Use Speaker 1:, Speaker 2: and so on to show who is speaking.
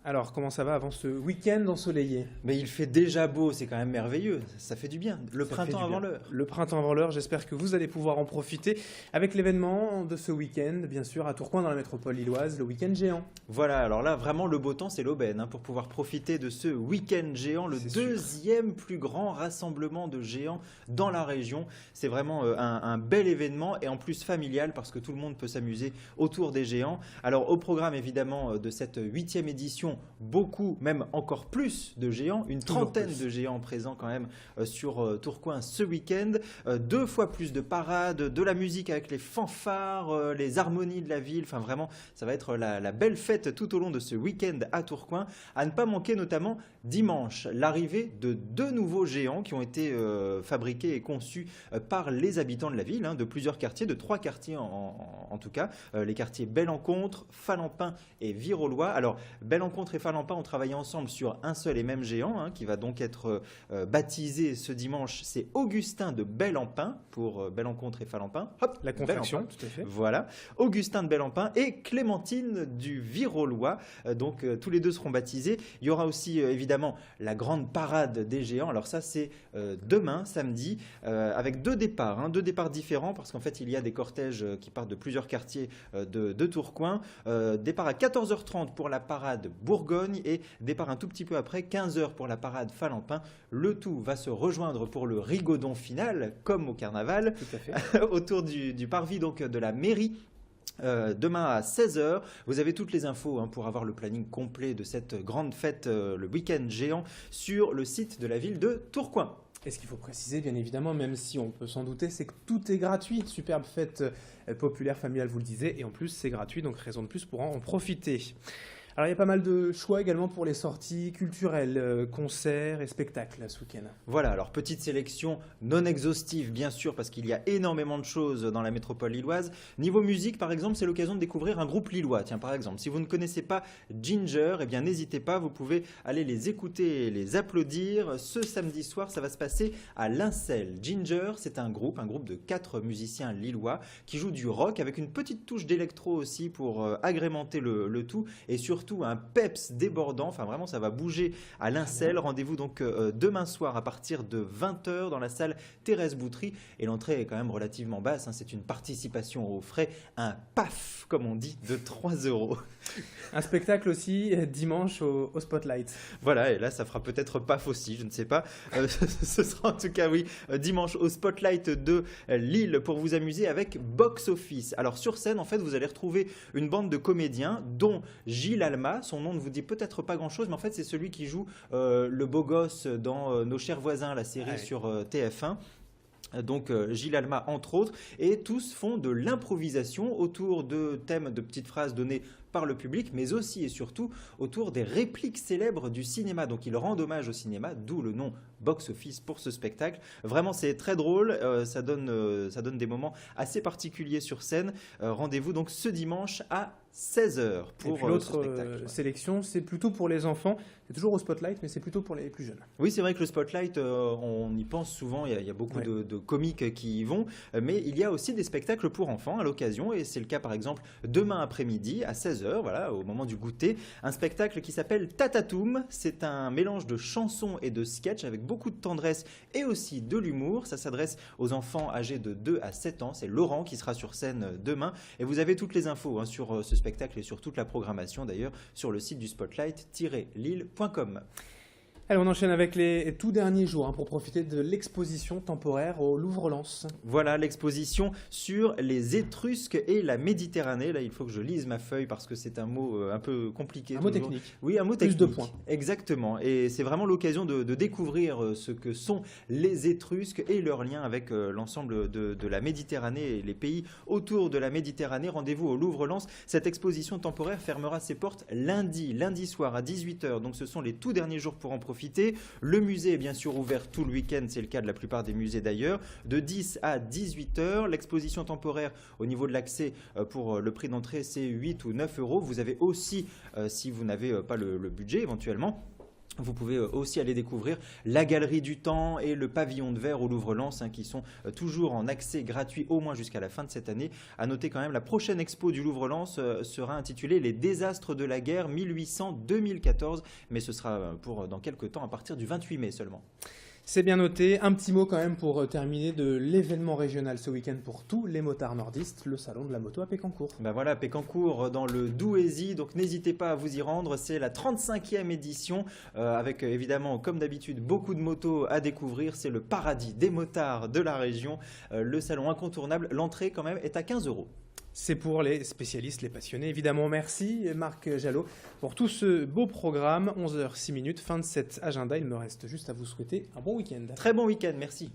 Speaker 1: Alors, comment ça va avant ce week-end ensoleillé?
Speaker 2: Mais il fait déjà beau, c'est quand même merveilleux, ça fait du bien. Le
Speaker 1: Ça fait
Speaker 2: printemps
Speaker 1: du
Speaker 2: avant
Speaker 1: bien.
Speaker 2: l'heure.
Speaker 1: Le printemps avant l'heure, j'espère que vous allez pouvoir en profiter avec l'événement de ce week-end, bien sûr, à Tourcoing dans la métropole lilloise, le week-end géant.
Speaker 2: Voilà, alors là, vraiment, le beau temps, c'est l'aubaine pour pouvoir profiter de ce week-end géant, le
Speaker 1: C'est sûr.
Speaker 2: deuxième plus grand rassemblement de géants dans la région. C'est vraiment un bel événement et en plus familial parce que tout le monde peut s'amuser autour des géants. Alors, au programme, évidemment, de cette 8e édition, beaucoup, même encore plus de géants, une
Speaker 1: Toujours
Speaker 2: trentaine
Speaker 1: plus.
Speaker 2: de géants présents quand même sur Tourcoing ce week-end. 2 fois plus de parades, de la musique avec les fanfares, les harmonies de la ville. Enfin, vraiment, ça va être la belle fête tout au long de ce week-end à Tourcoing. À ne pas manquer notamment dimanche, l'arrivée de 2 nouveaux géants qui ont été fabriqués et conçus par les habitants de la ville, de plusieurs quartiers, de 3 quartiers en tout cas. Les quartiers Belle-Encontre, Falampin et Virolois. Alors, Belle-Encontre et Falampin ont travaillé ensemble sur un seul et même géant qui va donc être baptisé ce dimanche. C'est Augustin de Belle-en-Pin pour Belle-Encontre et Falampin. Hop,
Speaker 1: La contraction,
Speaker 2: Belle-en-Pin.
Speaker 1: tout à fait.
Speaker 2: Voilà, Augustin de Belle-en-Pin et Clémentine du Virolois. Donc tous les deux seront baptisés. Il y aura aussi évidemment la grande parade des géants. Alors ça c'est demain, samedi, avec 2 départs, 2 départs différents parce qu'en fait il y a des cortèges qui partent de plusieurs quartiers de Tourcoing. Départ à 14h30 pour la parade Bourgogne et départ un tout petit peu après, 15h pour la parade Falampin. Le tout va se rejoindre pour le rigodon final, comme au carnaval,
Speaker 1: Tout à fait.
Speaker 2: autour du parvis donc, de la mairie. Demain à 16h, vous avez toutes les infos pour avoir le planning complet de cette grande fête, le week-end géant, sur le site de la ville de Tourcoing.
Speaker 1: Et ce qu'il faut préciser, bien évidemment, même si on peut s'en douter, c'est que tout est gratuit. Superbe fête populaire, familiale, vous le disiez, et en plus c'est gratuit, donc raison de plus pour en profiter. Alors il y a pas mal de choix également pour les sorties culturelles, concerts et spectacles ce week-end.
Speaker 2: Voilà, alors petite sélection non exhaustive bien sûr parce qu'il y a énormément de choses dans la métropole lilloise. Niveau musique par exemple, c'est l'occasion de découvrir un groupe lillois. Tiens par exemple, si vous ne connaissez pas Ginger, eh bien n'hésitez pas, vous pouvez aller les écouter et les applaudir. Ce samedi soir, ça va se passer à Lincel. Ginger, c'est un groupe de 4 musiciens lillois qui jouent du rock avec une petite touche d'électro aussi pour agrémenter le tout et surtout un peps débordant, enfin vraiment ça va bouger à Lincel. Rendez-vous donc demain soir à partir de 20h dans la salle Thérèse Boutry et l'entrée est quand même relativement basse, c'est une participation aux frais, un paf comme on dit de 3 €.
Speaker 1: Un spectacle aussi dimanche au Spotlight.
Speaker 2: Voilà, et là ça fera peut-être paf aussi, je ne sais pas. Ce sera en tout cas oui dimanche au Spotlight de Lille pour vous amuser avec Box Office. Alors sur scène en fait vous allez retrouver une bande de comédiens dont Gilles Alma, son nom ne vous dit peut-être pas grand-chose, mais en fait c'est celui qui joue le beau gosse dans Nos chers voisins, la série sur TF1. Donc Gilles Alma entre autres, et tous font de l'improvisation autour de thèmes, de petites phrases données par le public, mais aussi et surtout autour des répliques célèbres du cinéma. Donc ils rendent hommage au cinéma, d'où le nom Box Office pour ce spectacle. Vraiment c'est très drôle, ça donne des moments assez particuliers sur scène. Rendez-vous donc ce dimanche à 16h pour
Speaker 1: et puis
Speaker 2: ce
Speaker 1: l'autre
Speaker 2: spectacle.
Speaker 1: sélection, c'est plutôt pour les enfants. C'est toujours au Spotlight, mais c'est plutôt pour les plus jeunes.
Speaker 2: Oui, c'est vrai que le Spotlight, on y pense souvent, il y a beaucoup de comiques qui y vont, mais il y a aussi des spectacles pour enfants à l'occasion, et c'est le cas par exemple demain après-midi à 16h, voilà, au moment du goûter, un spectacle qui s'appelle Tatatoum. C'est un mélange de chansons et de sketchs avec beaucoup de tendresse et aussi de l'humour. Ça s'adresse aux enfants âgés de 2 à 7 ans. C'est Laurent qui sera sur scène demain, et vous avez toutes les infos sur ce spectacle et sur toute la programmation d'ailleurs sur le site du spotlight-lille.com.
Speaker 1: Allez, on enchaîne avec les tout derniers jours pour profiter de l'exposition temporaire au Louvre-Lens.
Speaker 2: Voilà l'exposition sur les Étrusques et la Méditerranée. Là, il faut que je lise ma feuille parce que c'est un mot un peu compliqué.
Speaker 1: Un mot
Speaker 2: toujours.
Speaker 1: technique.
Speaker 2: Oui, un mot
Speaker 1: Plus
Speaker 2: technique.
Speaker 1: de points.
Speaker 2: Exactement. Et c'est vraiment l'occasion de découvrir ce que sont les Étrusques et leur lien avec l'ensemble de la Méditerranée et les pays autour de la Méditerranée. Rendez-vous au Louvre-Lens. Cette exposition temporaire fermera ses portes lundi soir à 18h. Donc ce sont les tout derniers jours pour en profiter. Le musée est bien sûr ouvert tout le week-end, c'est le cas de la plupart des musées d'ailleurs, de 10 à 18h. L'exposition temporaire au niveau de l'accès pour le prix d'entrée c'est 8 ou 9 euros. Vous avez aussi, si vous n'avez pas le budget éventuellement, Vous pouvez aussi aller découvrir la Galerie du Temps et le Pavillon de Verre au Louvre-Lens qui sont toujours en accès gratuit au moins jusqu'à la fin de cette année. À noter quand même, la prochaine expo du Louvre-Lens sera intitulée Les désastres de la guerre 1800-2014, mais ce sera pour dans quelques temps à partir du 28 mai seulement.
Speaker 1: C'est bien noté. Un petit mot quand même pour terminer de l'événement régional ce week-end pour tous les motards nordistes, le salon de la moto à Pécancourt.
Speaker 2: Ben voilà, Pécancourt dans le Douaisis, donc n'hésitez pas à vous y rendre. C'est la 35e édition avec évidemment comme d'habitude beaucoup de motos à découvrir. C'est le paradis des motards de la région, le salon incontournable. L'entrée quand même est à 15 €.
Speaker 1: C'est pour les spécialistes, les passionnés. Évidemment, merci Marc Jalot pour tout ce beau programme. 11h06, fin de cet agenda. Il me reste juste à vous souhaiter un bon week-end.
Speaker 2: Très bon week-end, merci.